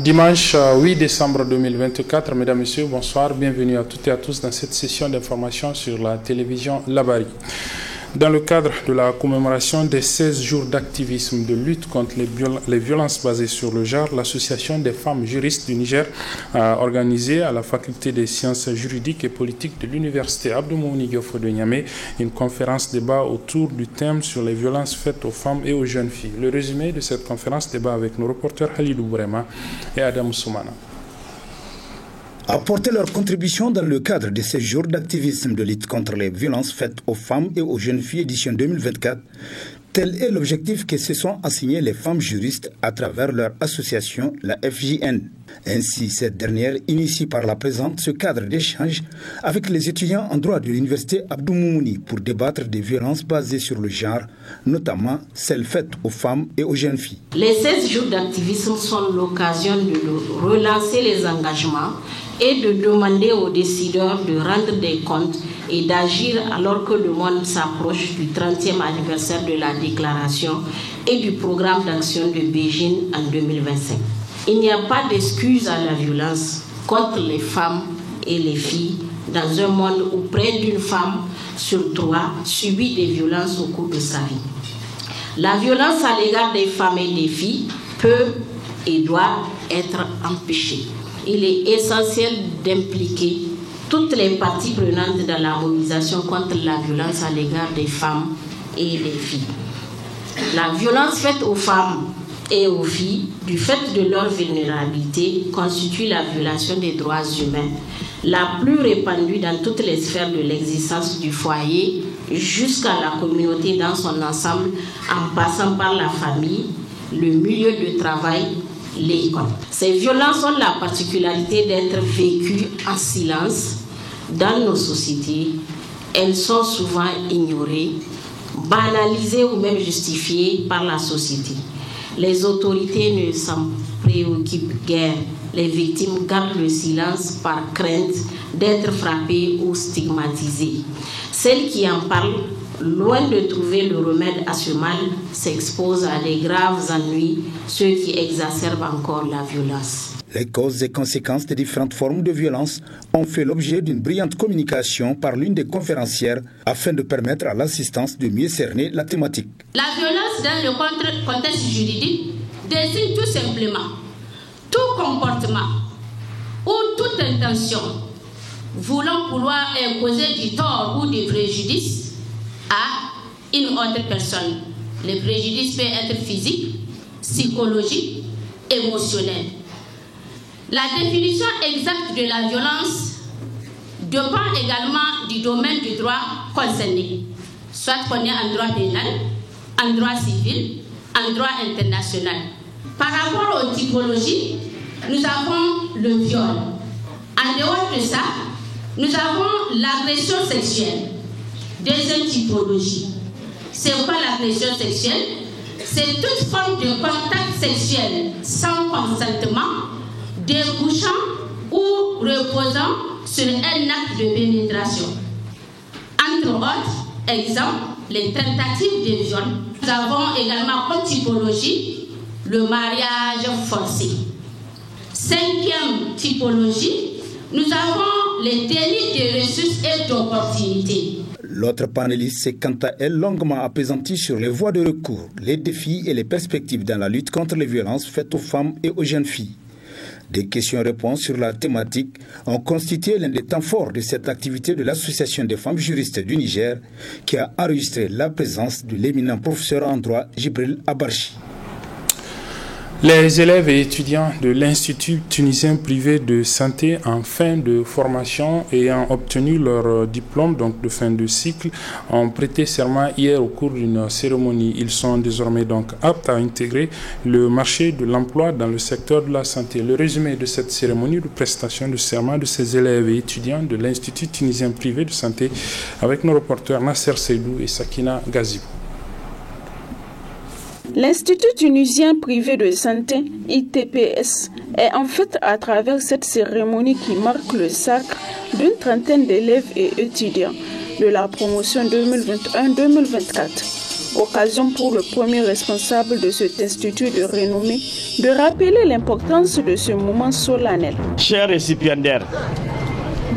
Dimanche 8 décembre 2024, mesdames, messieurs, bonsoir, bienvenue à toutes et à tous dans cette session d'information sur la télévision Labari. Dans le cadre de la commémoration des 16 jours d'activisme de lutte contre les violences basées sur le genre, l'Association des femmes juristes du Niger a organisé à la Faculté des sciences juridiques et politiques de l'Université Abdou-Moumouni Diofo de Niamey une conférence débat autour du thème sur les violences faites aux femmes et aux jeunes filles. Le résumé de cette conférence débat avec nos reporters Halidou Bourema et Adam Soumana. Apporter leur contribution dans le cadre de ces jours d'activisme de lutte contre les violences faites aux femmes et aux jeunes filles édition 2024, tel est l'objectif que se sont assignés les femmes juristes à travers leur association, la FJN. Ainsi, cette dernière initie par la présente ce cadre d'échange avec les étudiants en droit de l'Université Abdou-Moumouni pour débattre des violences basées sur le genre, notamment celles faites aux femmes et aux jeunes filles. Les 16 jours d'activisme sont l'occasion de relancer les engagements et de demander aux décideurs de rendre des comptes et d'agir alors que le monde s'approche du 30e anniversaire de la déclaration et du programme d'action de Beijing en 2025. Il n'y a pas d'excuse à la violence contre les femmes et les filles dans un monde où près d'une femme sur 3 subit des violences au cours de sa vie. La violence à l'égard des femmes et des filles peut et doit être empêchée. Il est essentiel d'impliquer toutes les parties prenantes dans la mobilisation contre la violence à l'égard des femmes et des filles. La violence faite aux femmes et aux filles, du fait de leur vulnérabilité, constitue la violation des droits humains, la plus répandue dans toutes les sphères de l'existence du foyer jusqu'à la communauté dans son ensemble, en passant par la famille, le milieu de travail, l'école. Ces violences ont la particularité d'être vécues en silence dans nos sociétés. Elles sont souvent ignorées, banalisées ou même justifiées par la société. Les autorités ne s'en préoccupent guère. Les victimes gardent le silence par crainte d'être frappées ou stigmatisées. Celles qui en parlent, loin de trouver le remède à ce mal, s'exposent à des graves ennuis, ce qui exacerbe encore la violence. Les causes et conséquences des différentes formes de violence ont fait l'objet d'une brillante communication par l'une des conférencières afin de permettre à l'assistance de mieux cerner la thématique. La violence dans le contexte juridique désigne tout simplement tout comportement ou toute intention voulant pouvoir imposer du tort ou du préjudice à une autre personne. Le préjudice peut être physique, psychologique, émotionnel. La définition exacte de la violence dépend également du domaine du droit concerné, soit qu'on est en droit pénal, en droit civil, en droit international. Par rapport aux typologies, nous avons le viol. En dehors de ça, nous avons l'agression sexuelle. Deuxième typologie. C'est quoi l'agression sexuelle? C'est toute forme de contact sexuel sans consentement, débouchant ou reposant sur un acte de pénétration. Entre autres exemples, les tentatives de viol. Nous avons également comme typologie le mariage forcé. Cinquième typologie, nous avons les délits de ressources et d'opportunités. L'autre panéliste s'est quant à elle longuement appesantie sur les voies de recours, les défis et les perspectives dans la lutte contre les violences faites aux femmes et aux jeunes filles. Des questions-réponses sur la thématique ont constitué l'un des temps forts de cette activité de l'Association des femmes juristes du Niger qui a enregistré la présence de l'éminent professeur en droit Jibril Abarchi. Les élèves et étudiants de l'Institut tunisien privé de santé en fin de formation ayant obtenu leur diplôme de fin de cycle ont prêté serment hier au cours d'une cérémonie. Ils sont désormais donc aptes à intégrer le marché de l'emploi dans le secteur de la santé. Le résumé de cette cérémonie de prestation de serment de ces élèves et étudiants de l'Institut tunisien privé de santé avec nos reporters Nasser Seydou et Sakina Gazibou. L'Institut tunisien privé de santé, ITPS, est en fait à travers cette cérémonie qui marque le sacre d'une trentaine d'élèves et étudiants de la promotion 2021-2024. Occasion pour le premier responsable de cet institut de renommée de rappeler l'importance de ce moment solennel. Chers récipiendaires,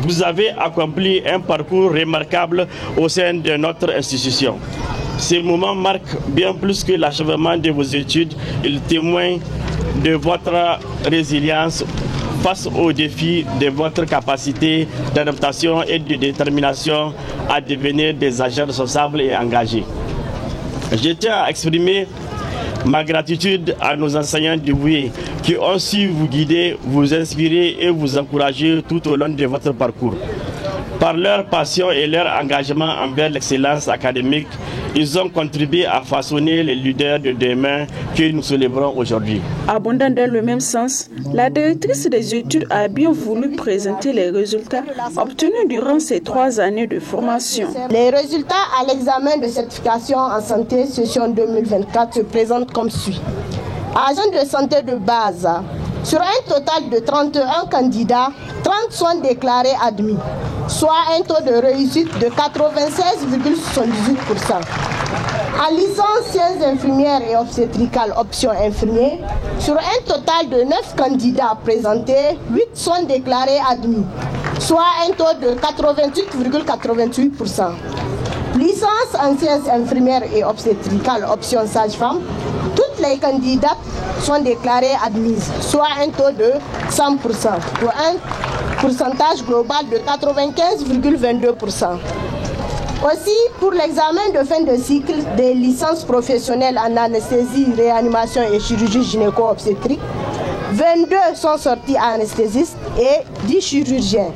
vous avez accompli un parcours remarquable au sein de notre institution. Ce moment marque bien plus que l'achèvement de vos études. Il témoigne de votre résilience face aux défis, de votre capacité d'adaptation et de détermination à devenir des agents responsables et engagés. Je tiens à exprimer ma gratitude à nos enseignants dévoués qui ont su vous guider, vous inspirer et vous encourager tout au long de votre parcours. Par leur passion et leur engagement envers l'excellence académique, ils ont contribué à façonner les leaders de demain que nous célébrons aujourd'hui. Abondant dans le même sens, la directrice des études a bien voulu présenter les résultats obtenus durant ces 3 années de formation. Les résultats à l'examen de certification en santé session 2024 se présentent comme suit. Agents de santé de base, sur un total de 31 candidats, 30 sont déclarés admis, soit un taux de réussite de 96,78%. En licence sciences infirmières et obstétricales option infirmier, sur un total de 9 candidats présentés, 8 sont déclarés admis, soit un taux de 88,88%. Licence en sciences infirmières et obstétricales option sage-femme, toutes les candidates sont déclarées admises, soit un taux de 100%, pour un pourcentage global de 95,22%. Aussi, pour l'examen de fin de cycle des licences professionnelles en anesthésie, réanimation et chirurgie gynéco-obstétrique, 22 sont sortis anesthésistes et 10 chirurgiens.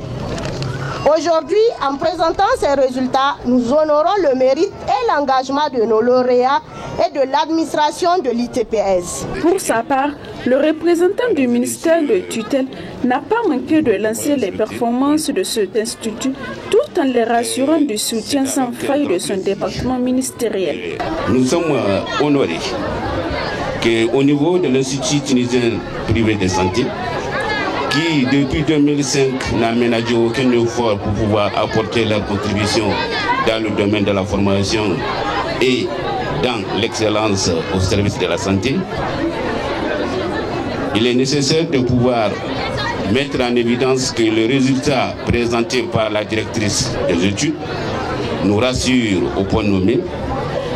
Aujourd'hui, en présentant ces résultats, nous honorons le mérite et l'engagement de nos lauréats et de l'administration de l'ITPS. Pour sa part, le représentant du ministère de tutelle n'a pas manqué de lancer les performances de cet institut tout en les rassurant du soutien sans faille de son département ministériel. Nous sommes honorés qu'au niveau de l'Institut tunisien privé de santé, qui depuis 2005 n'a ménagé aucun effort pour pouvoir apporter leur contribution dans le domaine de la formation et dans l'excellence au service de la santé, il est nécessaire de pouvoir mettre en évidence que le résultat présenté par la directrice des études nous rassure au point nommé,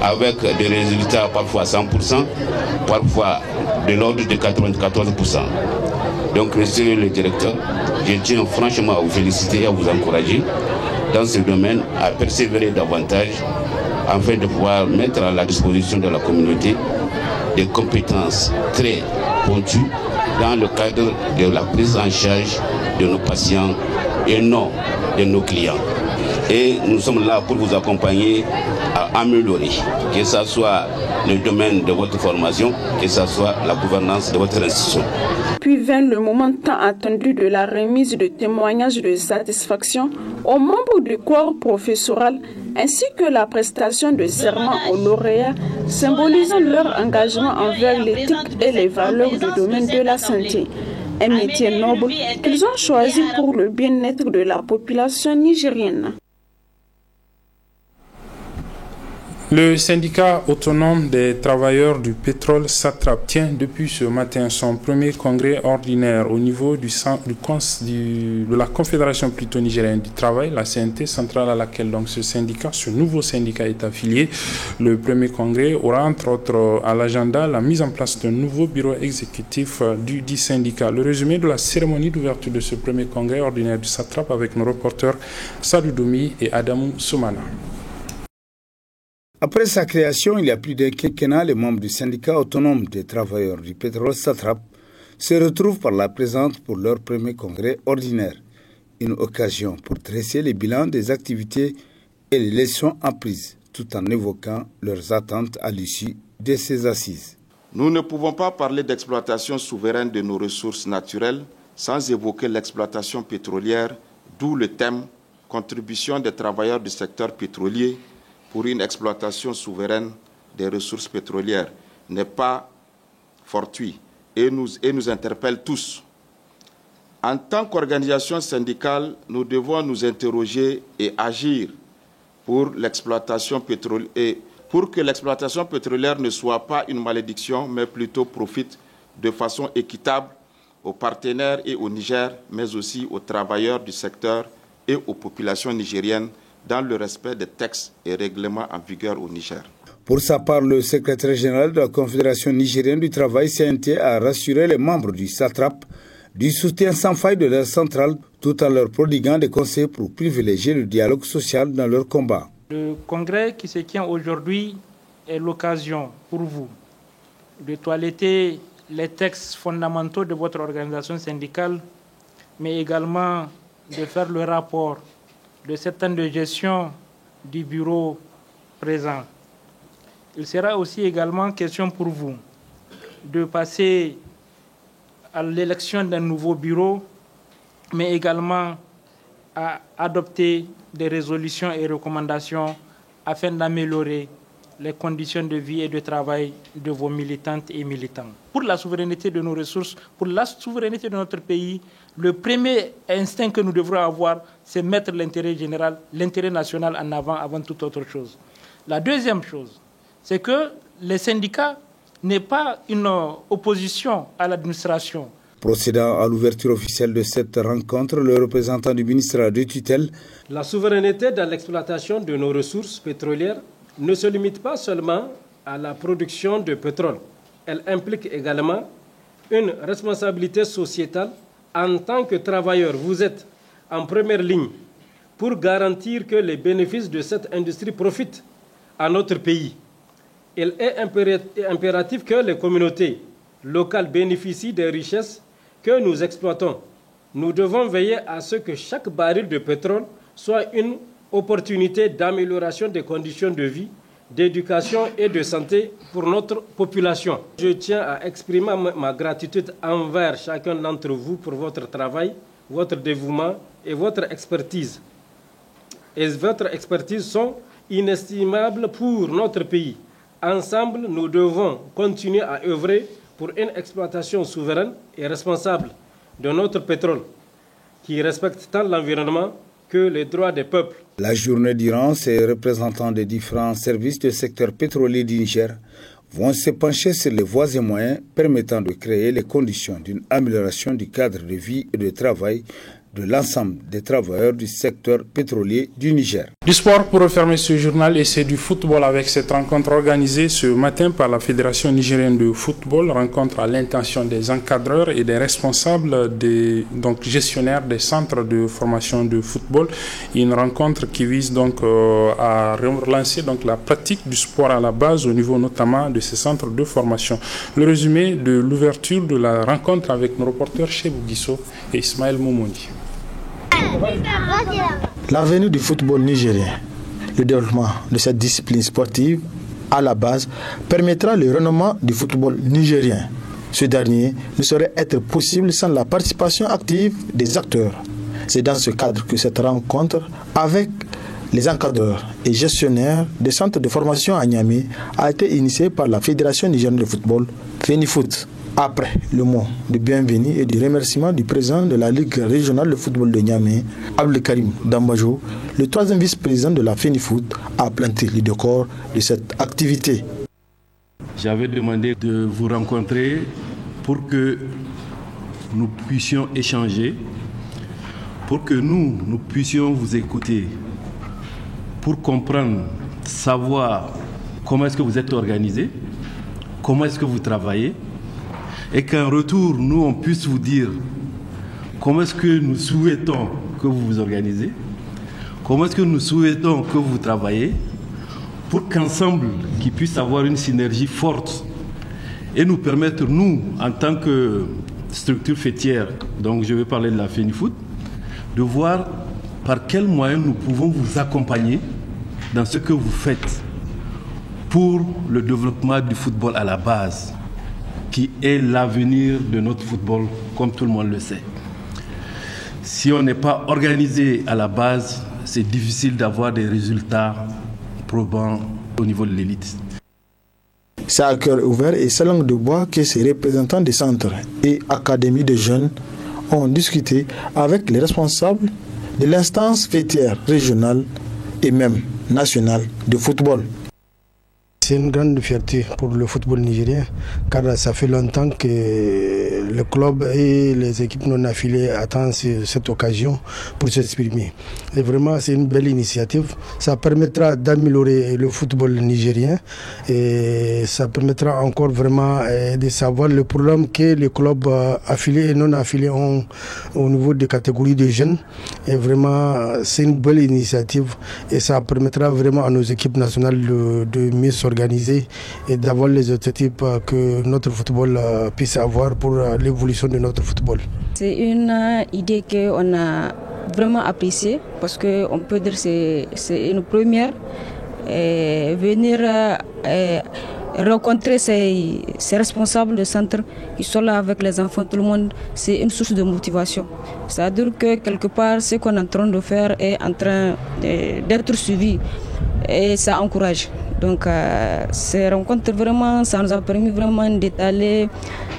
avec des résultats parfois 100%, parfois de l'ordre de 94%. Donc, monsieur le directeur, je tiens franchement à vous féliciter et à vous encourager dans ce domaine à persévérer davantage afin de pouvoir mettre à la disposition de la communauté des compétences très pointues dans le cadre de la prise en charge de nos patients et non de nos clients. Et nous sommes là pour vous accompagner à améliorer, que ce soit le domaine de votre formation, que ce soit la gouvernance de votre institution. Puis vint le moment tant attendu de la remise de témoignages de satisfaction aux membres du corps professoral ainsi que la prestation de serment aux lauréats symbolisant leur engagement envers l'éthique et les valeurs du domaine de la santé. Un métier noble qu'ils ont choisi pour le bien-être de la population nigérienne. Le syndicat autonome des travailleurs du pétrole SATRAP tient depuis ce matin son premier congrès ordinaire au niveau de la Confédération nigérienne du travail, la CNT, centrale à laquelle donc ce nouveau syndicat est affilié. Le premier congrès aura entre autres à l'agenda la mise en place d'un nouveau bureau exécutif du dit syndicat. Le résumé de la cérémonie d'ouverture de ce premier congrès ordinaire du SATRAP avec nos reporters Salou Doumi et Adamou Soumana. Après sa création, il y a plus d'un quinquennat, les membres du syndicat autonome des travailleurs du pétrole SATRAP se retrouvent par la présente pour leur premier congrès ordinaire. Une occasion pour dresser les bilans des activités et les leçons apprises, tout en évoquant leurs attentes à l'issue de ces assises. Nous ne pouvons pas parler d'exploitation souveraine de nos ressources naturelles sans évoquer l'exploitation pétrolière, d'où le thème « Contribution des travailleurs du secteur pétrolier » pour une exploitation souveraine des ressources pétrolières n'est pas fortuit et nous interpelle tous. En tant qu'organisation syndicale, nous devons nous interroger et agir pour l'exploitation pétrolière et pour que l'exploitation pétrolière ne soit pas une malédiction, mais plutôt profite de façon équitable aux partenaires et au Niger, mais aussi aux travailleurs du secteur et aux populations nigériennes dans le respect des textes et règlements en vigueur au Niger. Pour sa part, le secrétaire général de la Confédération nigérienne du travail, CNT, a rassuré les membres du SATRAP du soutien sans faille de leur centrale, tout en leur prodiguant des conseils pour privilégier le dialogue social dans leur combat. Le congrès qui se tient aujourd'hui est l'occasion pour vous de toiletter les textes fondamentaux de votre organisation syndicale, mais également de faire le rapport de 7 ans de gestion du bureau présent. Il sera aussi également question pour vous de passer à l'élection d'un nouveau bureau, mais également à adopter des résolutions et recommandations afin d'améliorer les conditions de vie et de travail de vos militantes et militants. Pour la souveraineté de nos ressources, pour la souveraineté de notre pays, le premier instinct que nous devrons avoir, c'est mettre l'intérêt général, l'intérêt national en avant toute autre chose. La deuxième chose, c'est que les syndicats n'est pas une opposition à l'administration. Procédant à l'ouverture officielle de cette rencontre, le représentant du ministère de tutelle. La souveraineté dans l'exploitation de nos ressources pétrolières ne se limite pas seulement à la production de pétrole. Elle implique également une responsabilité sociétale. En tant que travailleurs, vous êtes en première ligne pour garantir que les bénéfices de cette industrie profitent à notre pays. Il est impératif que les communautés locales bénéficient des richesses que nous exploitons. Nous devons veiller à ce que chaque baril de pétrole soit une opportunité d'amélioration des conditions de vie, d'éducation et de santé pour notre population. Je tiens à exprimer ma gratitude envers chacun d'entre vous pour votre travail, votre dévouement et votre expertise. Et votre expertise sont inestimables pour notre pays. Ensemble, nous devons continuer à œuvrer pour une exploitation souveraine et responsable de notre pétrole, qui respecte tant l'environnement que les droits des peuples. La journée durant, ces représentants des différents services du secteur pétrolier du Niger vont se pencher sur les voies et moyens permettant de créer les conditions d'une amélioration du cadre de vie et de travail de l'ensemble des travailleurs du secteur pétrolier du Niger. Du sport pour refermer ce journal et c'est du football avec cette rencontre organisée ce matin par la Fédération nigérienne de football, rencontre à l'intention des encadreurs et des responsables, donc gestionnaires des centres de formation de football. Une rencontre qui vise donc à relancer donc la pratique du sport à la base au niveau notamment de ces centres de formation. Le résumé de l'ouverture de la rencontre avec nos reporters Chebou Guisso et Ismaël Moumondi. L'avenir du football nigérien, le développement de cette discipline sportive à la base permettra le renommement du football nigérien. Ce dernier ne saurait être possible sans la participation active des acteurs. C'est dans ce cadre que cette rencontre avec les encadreurs et gestionnaires des centres de formation à Niamey a été initiée par la Fédération nigérienne de football, FENIFOOT. Après le mot de bienvenue et de remerciement du président de la Ligue régionale de football de Niamey, Abdelkarim Dambajo, le troisième vice-président de la FENIFOOT a planté le décor de cette activité. J'avais demandé de vous rencontrer pour que nous puissions échanger, pour que nous puissions vous écouter, pour comprendre, savoir comment est-ce que vous êtes organisé, comment est-ce que vous travaillez, et qu'en retour, nous, on puisse vous dire comment est-ce que nous souhaitons que vous vous organisez, comment est-ce que nous souhaitons que vous travaillez, pour qu'ensemble, qu'ils puissent avoir une synergie forte et nous permettre, nous, en tant que structure fêtière, donc je vais parler de la FENIFOOT, de voir par quels moyens nous pouvons vous accompagner dans ce que vous faites pour le développement du football à la base, qui est l'avenir de notre football, comme tout le monde le sait. Si on n'est pas organisé à la base, c'est difficile d'avoir des résultats probants au niveau de l'élite. C'est à cœur ouvert et sans langue de bois que ces représentants des centres et académies de jeunes ont discuté avec les responsables de l'instance fêtière régionale et même nationale de football. c'est une grande fierté pour le football nigérien, car ça fait longtemps que le club et les équipes non affiliées attendent cette occasion pour s'exprimer. Et vraiment, c'est une belle initiative. Ça permettra d'améliorer le football nigérien et ça permettra encore vraiment de savoir le problème que les clubs affiliés et non affiliés ont au niveau des catégories de jeunes. Et vraiment, c'est une belle initiative et ça permettra vraiment à nos équipes nationales de mieux s'organiser et d'avoir les objectifs que notre football puisse avoir pour l'évolution de notre football. C'est une idée qu'on a vraiment appréciée parce qu'on peut dire que c'est une première. Et venir rencontrer ces responsables de centre qui sont là avec les enfants, tout le monde, c'est une source de motivation. C'est-à-dire que quelque part, ce qu'on est en train de faire est en train d'être suivi et ça encourage. Donc ces rencontres, vraiment, ça nous a permis vraiment d'étaler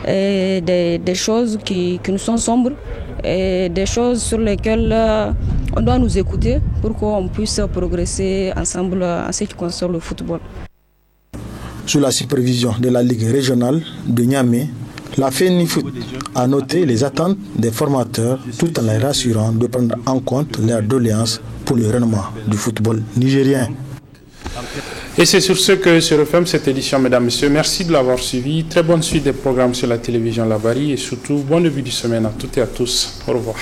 des choses qui nous sont sombres et des choses sur lesquelles on doit nous écouter pour qu'on puisse progresser ensemble en ce qui concerne le football. Sous la supervision de la Ligue régionale de Niamey, la FENIFOOT a noté les attentes des formateurs tout en les rassurant de prendre en compte leurs doléances pour le renouvellement du football nigérien. Et c'est sur ce que se referme cette édition, mesdames et messieurs. Merci de l'avoir suivi. Très bonne suite des programmes sur la télévision Labari et surtout, bon début de semaine à toutes et à tous. Au revoir.